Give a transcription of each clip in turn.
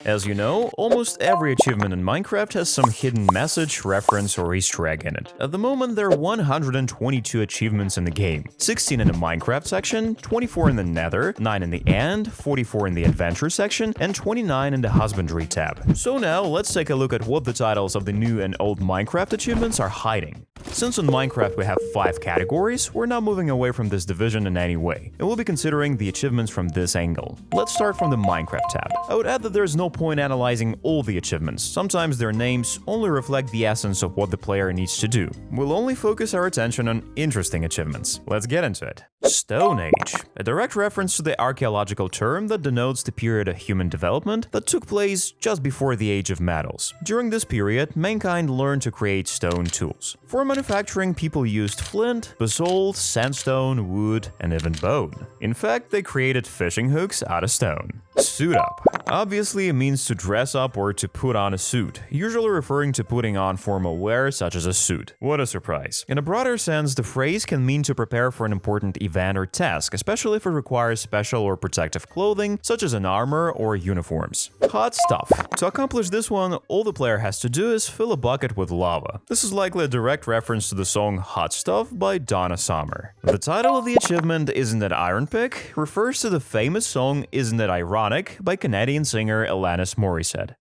As you know, almost every achievement in Minecraft has some hidden message, reference, or Easter egg in it. At the moment, there are 122 achievements in the game, 16 in the Minecraft section, 24 in the Nether, 9 in the End, 44 in the Adventure section, and 29 in the Husbandry tab. So now, let's take a look at what the titles of the new and old Minecraft achievements are hiding. Since in Minecraft we have 5 categories, we're not moving away from this division in any way, and we'll be considering the achievements from this angle. Let's start from the Minecraft tab. I would add that there's no point analyzing all the achievements. Sometimes their names only reflect the essence of what the player needs to do. We'll only focus our attention on interesting achievements. Let's get into it. Stone Age, a direct reference to the archaeological term that denotes the period of human development that took place just before the Age of Metals. During this period, mankind learned to create stone tools. For manufacturing, people used flint, basalt, sandstone, wood, and even bone. In fact, they created fishing hooks out of stone. Suit up. Obviously, it means to dress up or to put on a suit, usually referring to putting on formal wear such as a suit. What a surprise. In a broader sense, the phrase can mean to prepare for an important event or task, especially if it requires special or protective clothing, such as an armor or uniforms. Hot stuff. To accomplish this one, all the player has to do is fill a bucket with lava. This is likely a direct reference to the song Hot Stuff by Donna Summer. The title of the achievement, Isn't It Iron Pick, refers to the famous song Isn't It Ironic by Canadian singer Alanis Morissette.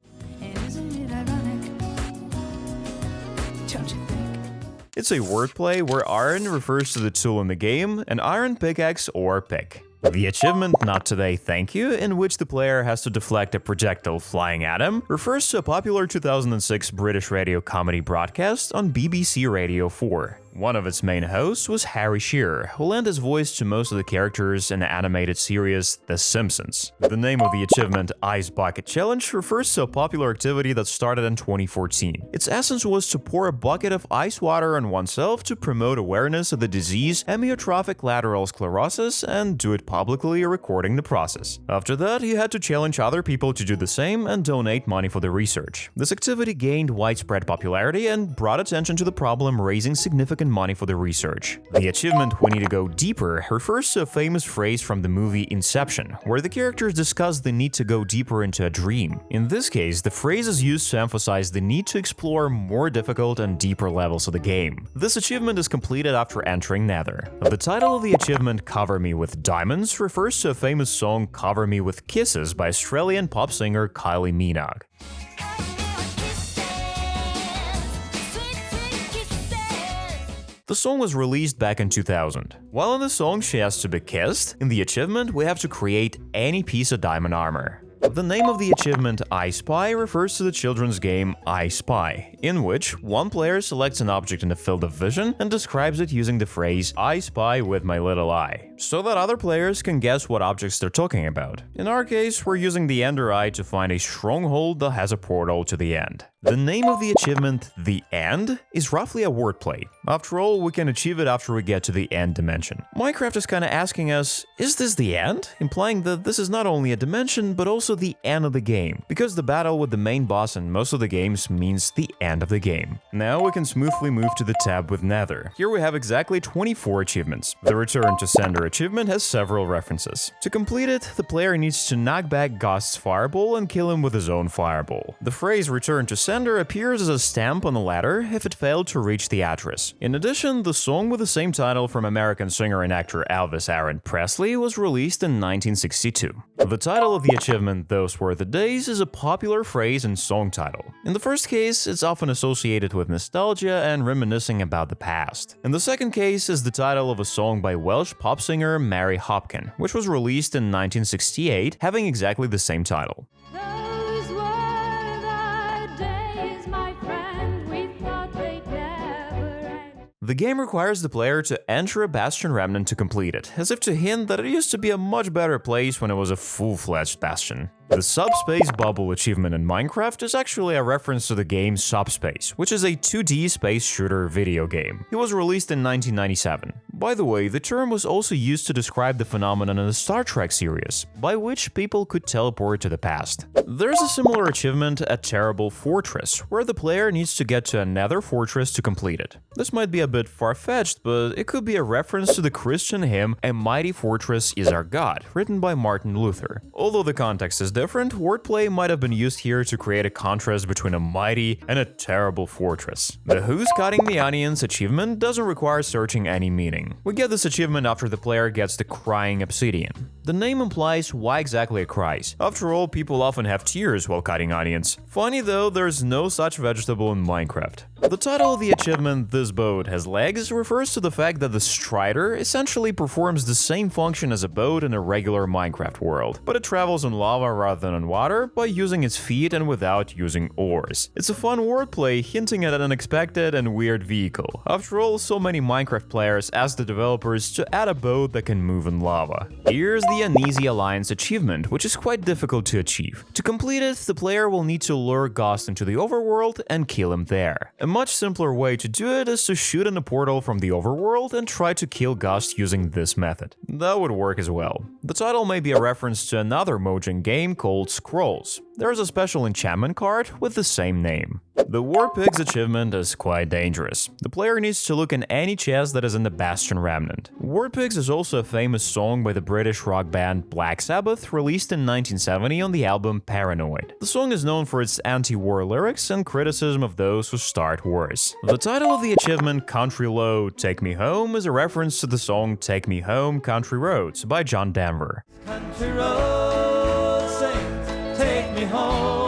It's a wordplay where iron refers to the tool in the game, an iron pickaxe or pick. The achievement Not Today Thank You, in which the player has to deflect a projectile flying at him, refers to a popular 2006 British radio comedy broadcast on BBC Radio 4. One of its main hosts was Harry Shearer, who lent his voice to most of the characters in the animated series The Simpsons. The name of the achievement, Ice Bucket Challenge, refers to a popular activity that started in 2014. Its essence was to pour a bucket of ice water on oneself to promote awareness of the disease amyotrophic lateral sclerosis and do it publicly recording the process. After that, he had to challenge other people to do the same and donate money for the research. This activity gained widespread popularity and brought attention to the problem, raising significant money for the research. The achievement We Need to Go Deeper refers to a famous phrase from the movie Inception, where the characters discuss the need to go deeper into a dream. In this case, the phrase is used to emphasize the need to explore more difficult and deeper levels of the game. This achievement is completed after entering Nether. The title of the achievement, Cover Me With Diamonds, refers to a famous song Cover Me With Kisses by Australian pop singer Kylie Minogue. The song was released back in 2000. While in the song she has to be kissed, in the achievement we have to create any piece of diamond armor. The name of the achievement, I Spy, refers to the children's game I Spy, in which one player selects an object in the field of vision and describes it using the phrase I spy with my little eye, so that other players can guess what objects they're talking about. In our case, we're using the Ender Eye to find a stronghold that has a portal to the end. The name of the achievement, The End, is roughly a wordplay. After all, we can achieve it after we get to the end dimension. Minecraft is kinda asking us, is this the end? Implying that this is not only a dimension, but also the end of the game, because the battle with the main boss in most of the games means the end of the game. Now we can smoothly move to the tab with Nether. Here we have exactly 24 achievements. The Return to Sender achievement has several references. To complete it, the player needs to knock back Ghost's fireball and kill him with his own fireball. The phrase Return to Sender appears as a stamp on the ladder if it failed to reach the address. In addition, the song with the same title from American singer and actor Elvis Aaron Presley was released in 1962. The title of the achievement, Those Were the Days, is a popular phrase and song title. In the first case, it's often associated with nostalgia and reminiscing about the past. In the second case is the title of a song by Welsh pop singer Mary Hopkin, which was released in 1968, having exactly the same title. The game requires the player to enter a bastion remnant to complete it, as if to hint that it used to be a much better place when it was a full-fledged bastion. The Subspace Bubble achievement in Minecraft is actually a reference to the game Subspace, which is a 2D space shooter video game. It was released in 1997. By the way, the term was also used to describe the phenomenon in the Star Trek series, by which people could teleport to the past. There's a similar achievement at Terrible Fortress, where the player needs to get to another fortress to complete it. This might be a bit far-fetched, but it could be a reference to the Christian hymn "A Mighty Fortress is Our God", written by Martin Luther. Although the context is different, wordplay might have been used here to create a contrast between a mighty and a terrible fortress. The "Who's Cutting the Onions" achievement doesn't require searching any meaning. We get this achievement after the player gets the Crying Obsidian. The name implies why exactly it cries. After all, people often have tears while cutting onions. Funny though, there's no such vegetable in Minecraft. The title of the achievement, "This Boat Has Legs", refers to the fact that the Strider essentially performs the same function as a boat in a regular Minecraft world, but it travels on lava rather than on water by using its feet and without using oars. It's a fun wordplay hinting at an unexpected and weird vehicle. After all, so many Minecraft players ask the developers to add a boat that can move in lava. Here's the Uneasy Alliance achievement, which is quite difficult to achieve. To complete it, the player will need to lure Ghost into the overworld and kill him there. A much simpler way to do it is to shoot in a portal from the overworld and try to kill Ghost using this method. That would work as well. The title may be a reference to another Mojang game called Scrolls. There's a special enchantment card with the same name. The War Pigs achievement is quite dangerous. The player needs to look in any chest that is in the Bastion Remnant. War Pigs is also a famous song by the British rock band Black Sabbath, released in 1970 on the album Paranoid. The song is known for its anti-war lyrics and criticism of those who start wars. The title of the achievement, Country Lode, Take Me Home, is a reference to the song Take Me Home, Country Roads by John Denver. Country roads, say, take me home.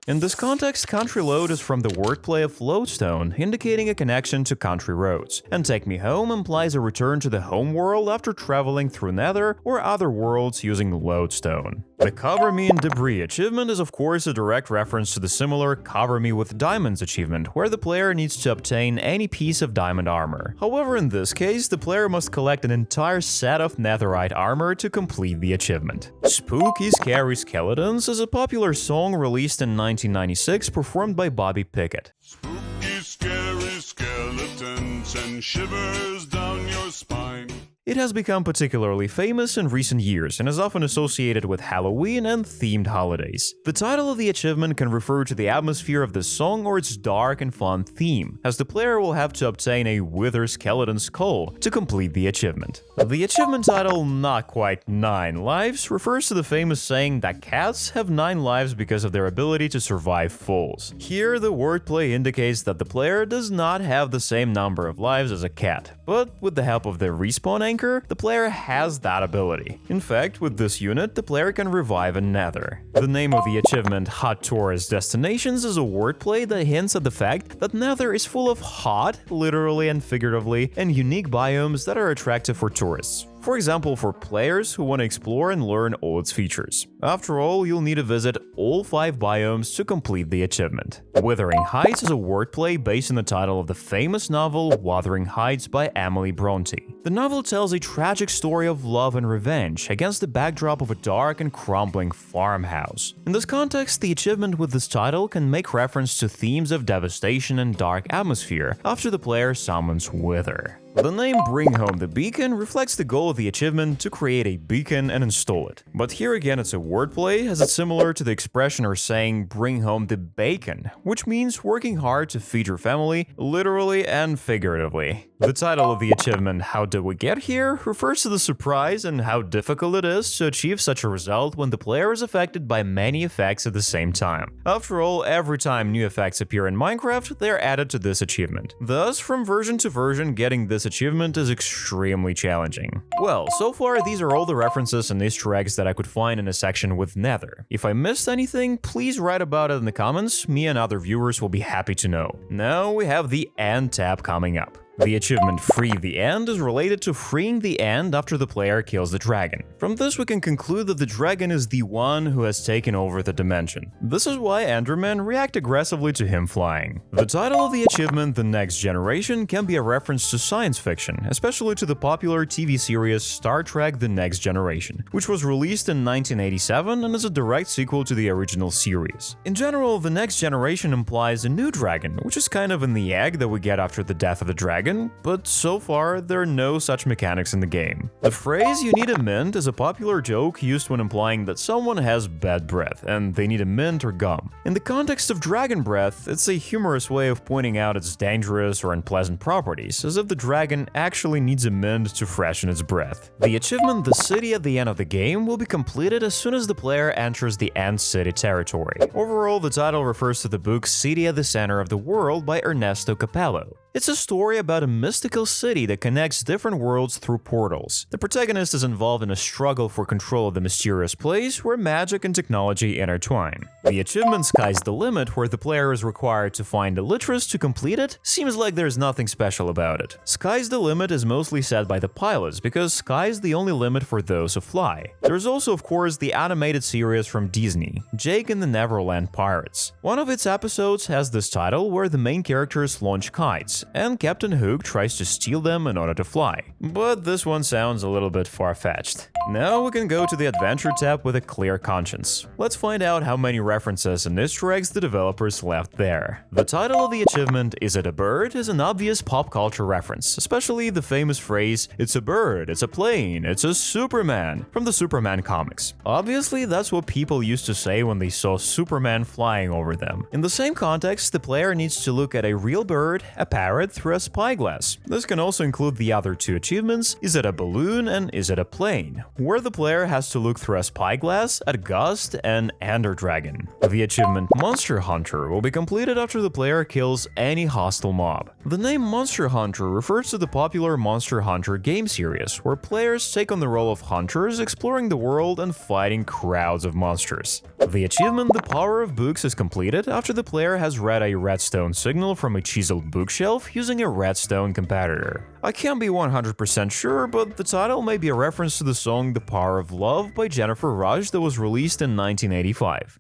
In this context, Country Lode is from the wordplay of lodestone, indicating a connection to country roads, and Take Me Home implies a return to the home world after traveling through Nether or other worlds using lodestone. The Cover Me in Debris achievement is of course a direct reference to the similar Cover Me with Diamonds achievement, where the player needs to obtain any piece of diamond armor. However, in this case, the player must collect an entire set of netherite armor to complete the achievement. Spooky Scary Skeletons is a popular song released in 1996 performed by Bobby Pickett. Spooky, scary skeletons and shivers down your spine. It has become particularly famous in recent years and is often associated with Halloween and themed holidays. The title of the achievement can refer to the atmosphere of the song or its dark and fun theme, as the player will have to obtain a Wither Skeleton Skull to complete the achievement. The achievement title, Not Quite 9 Lives, refers to the famous saying that cats have 9 lives because of their ability to survive falls. Here, the wordplay indicates that the player does not have the same number of lives as a cat, but with the help of the respawn anchor, the player has that ability. In fact, with this unit, the player can revive a nether. The name of the achievement, Hot Tourist Destinations, is a wordplay that hints at the fact that Nether is full of hot, literally and figuratively, and unique biomes that are attractive for tourists. For example, for players who want to explore and learn all its features. After all, you'll need to visit all 5 biomes to complete the achievement. Withering Heights is a wordplay based on the title of the famous novel Wuthering Heights by Emily Bronte. The novel tells a tragic story of love and revenge against the backdrop of a dark and crumbling farmhouse. In this context, the achievement with this title can make reference to themes of devastation and dark atmosphere after the player summons Wither. The name Bring Home the Beacon reflects the goal of the achievement to create a beacon and install it. But here again it's a wordplay, as it's similar to the expression or saying Bring Home the Bacon, which means working hard to feed your family, literally and figuratively. The title of the achievement, How Did We Get Here, refers to the surprise and how difficult it is to achieve such a result when the player is affected by many effects at the same time. After all, every time new effects appear in Minecraft, they are added to this achievement. Thus, from version to version, getting this achievement is extremely challenging. Well, so far these are all the references and Easter eggs that I could find in a section with Nether. If I missed anything, please write about it in the comments, me and other viewers will be happy to know. Now we have the End tab coming up. The achievement Free the End is related to freeing the End after the player kills the dragon. From this we can conclude that the dragon is the one who has taken over the dimension. This is why Endermen react aggressively to him flying. The title of the achievement, The Next Generation, can be a reference to science fiction, especially to the popular TV series Star Trek The Next Generation, which was released in 1987 and is a direct sequel to the original series. In general, The Next Generation implies a new dragon, which is kind of in the egg that we get after the death of the dragon, dragon, but so far there are no such mechanics in the game. The phrase "you need a mint" is a popular joke used when implying that someone has bad breath and they need a mint or gum. In the context of dragon breath, it's a humorous way of pointing out its dangerous or unpleasant properties, as if the dragon actually needs a mint to freshen its breath. The achievement "The City" at the end of the game will be completed as soon as the player enters the Ant City territory. Overall, the title refers to the book City at the Center of the World by Ernesto Capello. It's a story about a mystical city that connects different worlds through portals. The protagonist is involved in a struggle for control of the mysterious place where magic and technology intertwine. The achievement "Sky's the Limit," where the player is required to find a Elytris to complete it, seems like there's nothing special about it. Sky's the limit is mostly set by the pilots because sky's the only limit for those who fly. There's also, of course, the animated series from Disney, Jake and the Neverland Pirates. One of its episodes has this title where the main characters launch kites, and Captain Hook tries to steal them in order to fly. But this one sounds a little bit far-fetched. Now we can go to the Adventure tab with a clear conscience. Let's find out how many references and Easter eggs the developers left there. The title of the achievement, "Is It a Bird?" is an obvious pop culture reference, especially the famous phrase "It's a bird, it's a plane, it's a Superman" from the Superman comics. Obviously, that's what people used to say when they saw Superman flying over them. In the same context, the player needs to look at a real bird, a parrot, through a spyglass. This can also include the other two achievements, "Is It a Balloon?" and "Is It a Plane?", where the player has to look through a spyglass at Gust and Ender Dragon. The achievement "Monster Hunter" will be completed after the player kills any hostile mob. The name Monster Hunter refers to the popular Monster Hunter game series, where players take on the role of hunters exploring the world and fighting crowds of monsters. The achievement "The Power of Books" is completed after the player has read a redstone signal from a chiseled bookshelf using a redstone competitor. I can't be 100% sure, but the title may be a reference to the song "The Power of Love" by Jennifer Rush that was released in 1985.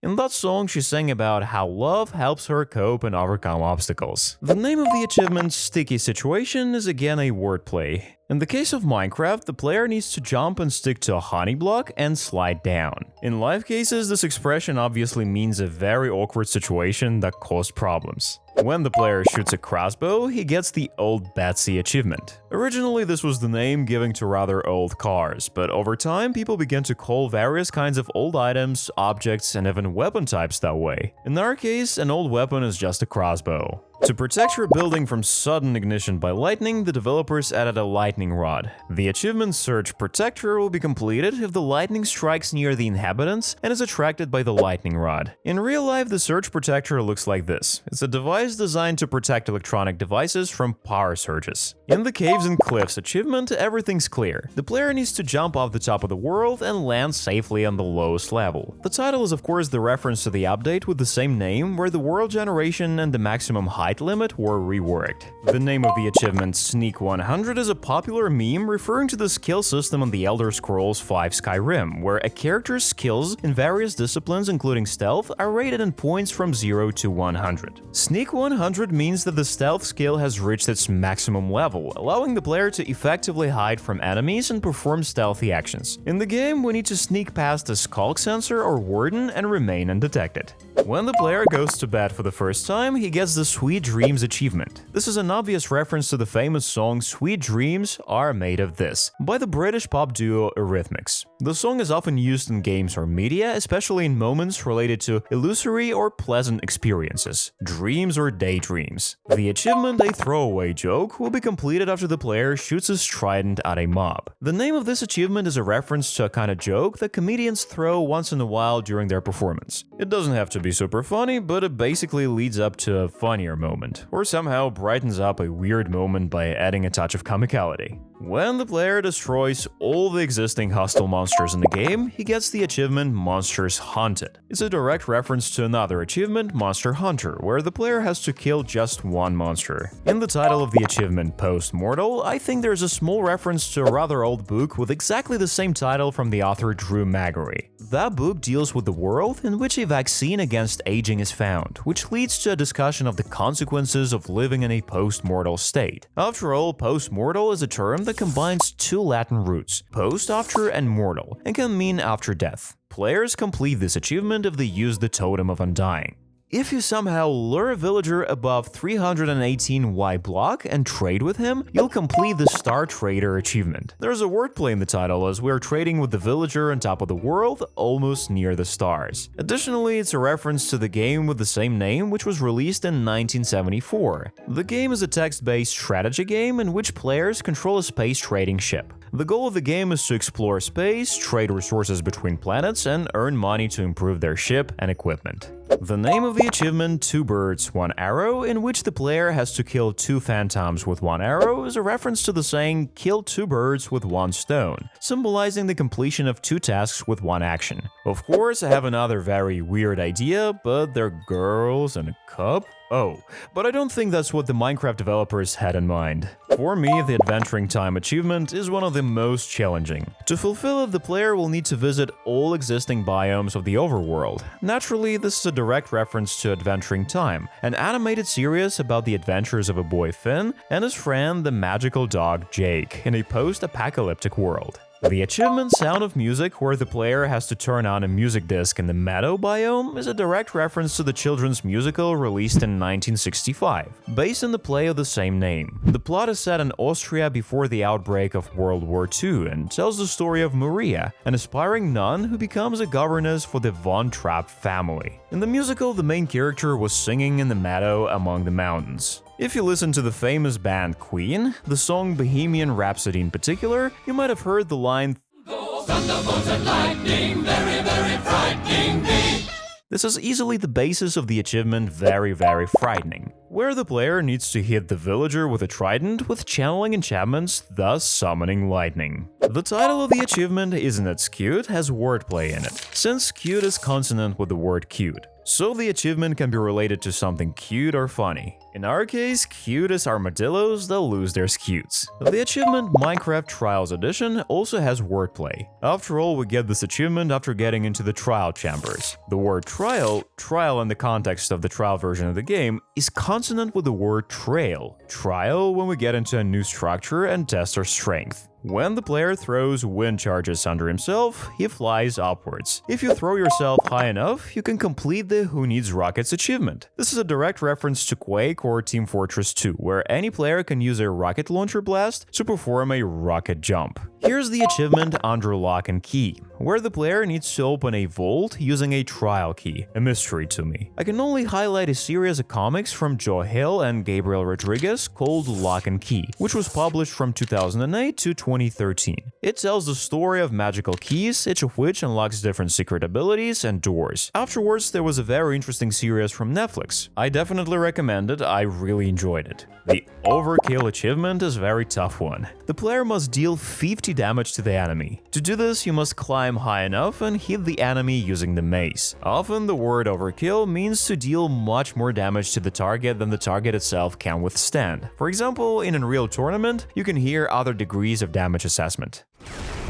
In that song, she sang about how love helps her cope and overcome obstacles. The name of the achievement, "Sticky Situation," is again a wordplay. In the case of Minecraft, the player needs to jump and stick to a honey block and slide down. In live cases, this expression obviously means a very awkward situation that caused problems. When the player shoots a crossbow, he gets the Old Betsy achievement. Originally, this was the name given to rather old cars, but over time, people began to call various kinds of old items, objects, and even weapon types that way. In our case, an old weapon is just a crossbow. To protect your building from sudden ignition by lightning, the developers added a lightning rod. The achievement "Surge Protector" will be completed if the lightning strikes near the inhabitants and is attracted by the lightning rod. In real life, the Surge Protector looks like this. It's a device designed to protect electronic devices from power surges. In the Caves and Cliffs achievement, everything's clear. The player needs to jump off the top of the world and land safely on the lowest level. The title is of course the reference to the update with the same name, where the world generation and the maximum height limit were reworked. The name of the achievement, "Sneak 100", is a popular meme referring to the skill system on the Elder Scrolls V Skyrim, where a character's skills in various disciplines including stealth are rated in points from 0 to 100. Sneak 100 means that the stealth skill has reached its maximum level, allowing the player to effectively hide from enemies and perform stealthy actions. In the game, we need to sneak past a skulk sensor or warden and remain undetected. When the player goes to bed for the first time, he gets the Sweet Dreams achievement. This is an obvious reference to the famous song "Sweet Dreams Are Made of This" by the British pop duo Eurythmics. The song is often used in games or media, especially in moments related to illusory or pleasant experiences, dreams or daydreams. The achievement, "A Throwaway Joke," will be completed after the player shoots his trident at a mob. The name of this achievement is a reference to a kind of joke that comedians throw once in a while during their performance. It doesn't have to be super funny, but it basically leads up to a funnier moment, or somehow brightens up a weird moment by adding a touch of comicality. When the player destroys all the existing hostile monsters in the game, he gets the achievement "Monsters Hunted." It's a direct reference to another achievement, "Monster Hunter," where the player has to kill just one monster. In the title of the achievement, "Postmortal," I think there's a small reference to a rather old book with exactly the same title from the author Drew Magary. That book deals with the world in which a vaccine against aging is found, which leads to a discussion of the consequences of living in a post-mortal state. After all, post-mortal is a term that combines two Latin roots, post after and mortal, and can mean after death. Players complete this achievement if they use the Totem of Undying. If you somehow lure a villager above 318 Y block and trade with him, you'll complete the Star Trader achievement. There's a wordplay in the title as we're trading with the villager on top of the world, almost near the stars. Additionally, it's a reference to the game with the same name, which was released in 1974. The game is a text-based strategy game in which players control a space trading ship. The goal of the game is to explore space, trade resources between planets, and earn money to improve their ship and equipment. The name of the achievement, 2 Birds, 1 Arrow, in which the player has to kill 2 phantoms with 1 arrow, is a reference to the saying, kill 2 birds with 1 stone, symbolizing the completion of 2 tasks with 1 action. Of course, I have another very weird idea, but they're girls and a cup? Oh, but I don't think that's what the Minecraft developers had in mind. For me, the Adventuring Time achievement is one of the most challenging. To fulfill it, the player will need to visit all existing biomes of the overworld. Naturally, this is a direct reference to Adventuring Time, an animated series about the adventures of a boy Finn and his friend the magical dog Jake in a post-apocalyptic world. The achievement Sound of Music, where the player has to turn on a music disc in the Meadow biome, is a direct reference to the children's musical released in 1965, based on the play of the same name. The plot is set in Austria before the outbreak of World War II and tells the story of Maria, an aspiring nun who becomes a governess for the Von Trapp family. In the musical, the main character was singing in the meadow among the mountains. If you listen to the famous band Queen, the song Bohemian Rhapsody in particular, you might have heard the line, "Thunderbolts and lightning, very, very frightening me." This is easily the basis of the achievement Very, Very Frightening, where the player needs to hit the villager with a trident with channeling enchantments, thus summoning lightning. The title of the achievement, Isn't It Scute, has wordplay in it, since cute is consonant with the word cute. So the achievement can be related to something cute or funny. In our case, cute is armadillos that lose their scutes. The achievement Minecraft Trials Edition also has wordplay. After all, we get this achievement after getting into the trial chambers. The word trial in the context of the trial version of the game, is consonant with the word trail. Trial when we get into a new structure and test our strength. When the player throws wind charges under himself, he flies upwards. If you throw yourself high enough, you can complete the Who Needs Rockets achievement. This is a direct reference to Quake or Team Fortress 2, where any player can use a rocket launcher blast to perform a rocket jump. Here's the achievement Under Lock and Key, where the player needs to open a vault using a trial key, a mystery to me. I can only highlight a series of comics from Joe Hill and Gabriel Rodriguez called Lock and Key, which was published from 2008 to 2013. It tells the story of magical keys, each of which unlocks different secret abilities and doors. Afterwards, there was a very interesting series from Netflix. I definitely recommend it, I really enjoyed it. The Overkill achievement is a very tough one. The player must deal 50 damage to the enemy. To do this, you must climb high enough and hit the enemy using the mace. Often, the word overkill means to deal much more damage to the target than the target itself can withstand. For example, in a real tournament, you can hear other degrees of damage assessment.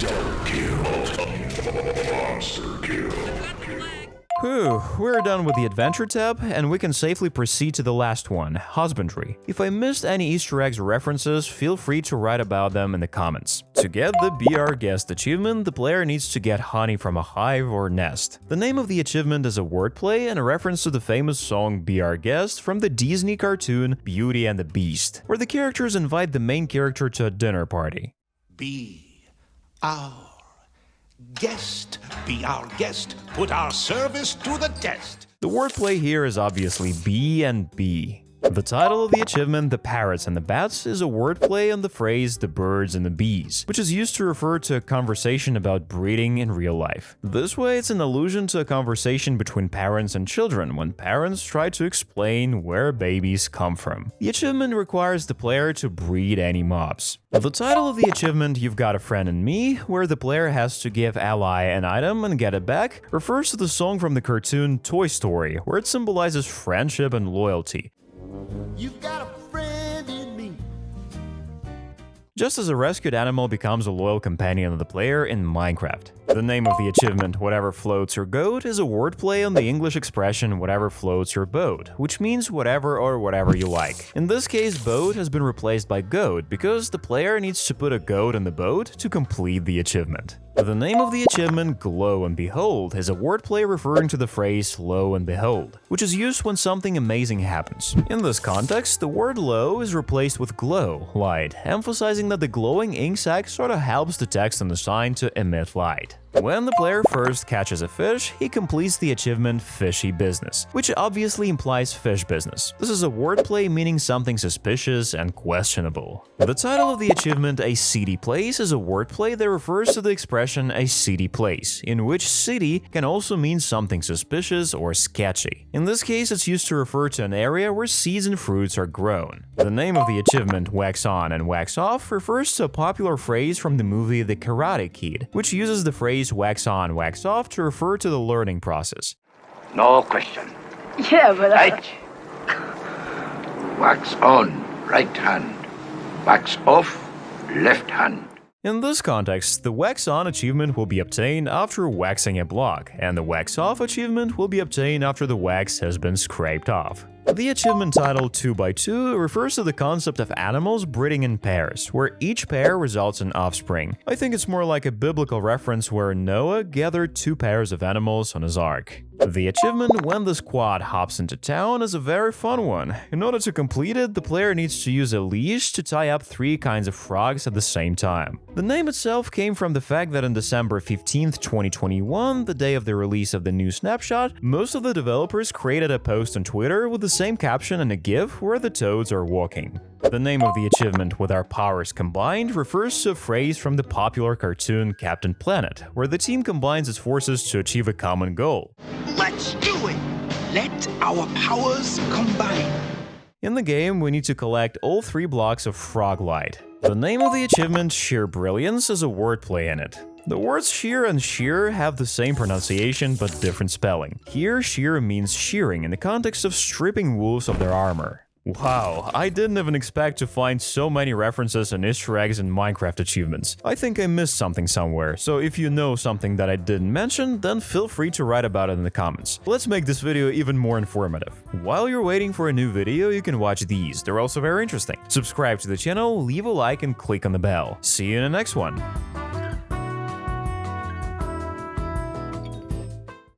Double kill. Monster kill. Whew, we're done with the Adventure tab, and we can safely proceed to the last one, Husbandry. If I missed any Easter eggs or references, feel free to write about them in the comments. To get the Be Our Guest achievement, the player needs to get honey from a hive or nest. The name of the achievement is a wordplay and a reference to the famous song Be Our Guest from the Disney cartoon Beauty and the Beast, where the characters invite the main character to a dinner party. Be our guest, be our guest, put our service to the test. The wordplay here is obviously B and B. The title of the achievement, The Parrots and the Bats, is a wordplay on the phrase the birds and the bees, which is used to refer to a conversation about breeding in real life. This way, it's an allusion to a conversation between parents and children when parents try to explain where babies come from. The achievement requires the player to breed any mobs. The title of the achievement, You've Got a Friend in Me, where the player has to give ally an item and get it back, refers to the song from the cartoon Toy Story, where it symbolizes friendship and loyalty. You've got a friend in me. Just as a rescued animal becomes a loyal companion of the player in Minecraft. The name of the achievement, Whatever Floats Your Goat, is a wordplay on the English expression whatever floats your boat, which means whatever or whatever you like. In this case, boat has been replaced by goat because the player needs to put a goat on the boat to complete the achievement. The name of the achievement, Glow and Behold, is a wordplay referring to the phrase lo and behold, which is used when something amazing happens. In this context, the word lo is replaced with glow, light, emphasizing that the glowing ink sac sort of helps the text on the sign to emit light. When the player first catches a fish, he completes the achievement Fishy Business, which obviously implies fish business. This is a wordplay meaning something suspicious and questionable. The title of the achievement, A Seedy Place, is a wordplay that refers to the expression a seedy place, in which seedy can also mean something suspicious or sketchy. In this case, it's used to refer to an area where seeds and fruits are grown. The name of the achievement, Wax On and Wax Off, refers to a popular phrase from the movie The Karate Kid, which uses the phrase wax on, wax off to refer to the learning process. No question. Yeah, but Right. Wax on, right hand. Wax off, left hand. In this context, the Wax On achievement will be obtained after waxing a block, and the Wax Off achievement will be obtained after the wax has been scraped off. The achievement title 2x2 refers to the concept of animals breeding in pairs, where each pair results in offspring. I think it's more like a biblical reference where Noah gathered 2 pairs of animals on his ark. The achievement When the Squad Hops into Town is a very fun one. In order to complete it, the player needs to use a leash to tie up 3 kinds of frogs at the same time. The name itself came from the fact that on December 15th, 2021, the day of the release of the new snapshot, most of the developers created a post on Twitter with the same caption and a GIF where the toads are walking. The name of the achievement With Our Powers Combined refers to a phrase from the popular cartoon Captain Planet, where the team combines its forces to achieve a common goal. Let's do it! Let our powers combine. In the game, we need to collect all 3 blocks of frog light. The name of the achievement, Shear Brilliance, is a wordplay in it. The words shear and shear have the same pronunciation but different spelling. Here, shear means shearing in the context of stripping wolves of their armor. Wow, I didn't even expect to find so many references and Easter eggs in Minecraft achievements. I think I missed something somewhere, so if you know something that I didn't mention, then feel free to write about it in the comments. Let's make this video even more informative. While you're waiting for a new video, you can watch these, they're also very interesting. Subscribe to the channel, leave a like and click on the bell. See you in the next one.